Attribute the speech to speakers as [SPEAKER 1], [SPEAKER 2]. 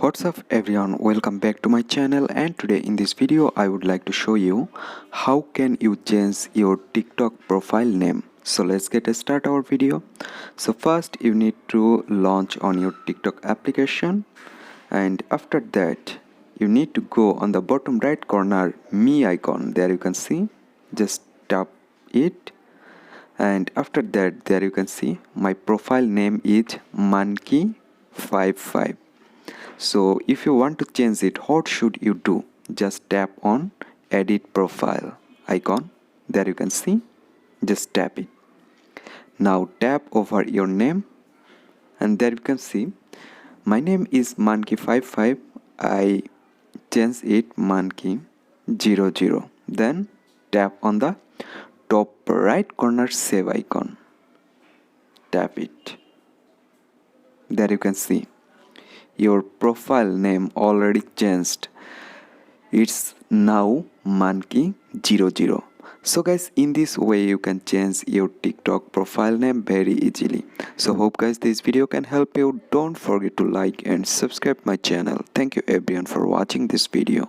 [SPEAKER 1] What's up everyone, welcome back to my channel, and today in this video I would like to show you how can you change your TikTok profile name. So let's get start our video. So first you need to launch on your TikTok application, and after that you need to go on the bottom right corner me icon. There you can see, just tap it, and after that there you can see my profile name is monkey55. So if you want to change it, what should you do? Just tap on edit profile icon. There you can see, just tap it. Now tap over your name, and there you can see my name is monkey55. I change it monkey00. Then tap on the top right corner save icon. Tap it. There you can see your profile name already changed. It's now monkey00. So guys, in this way you can change your TikTok profile name very easily. So hope guys this video can help you. Don't forget to like and subscribe my channel. Thank you everyone for watching this video.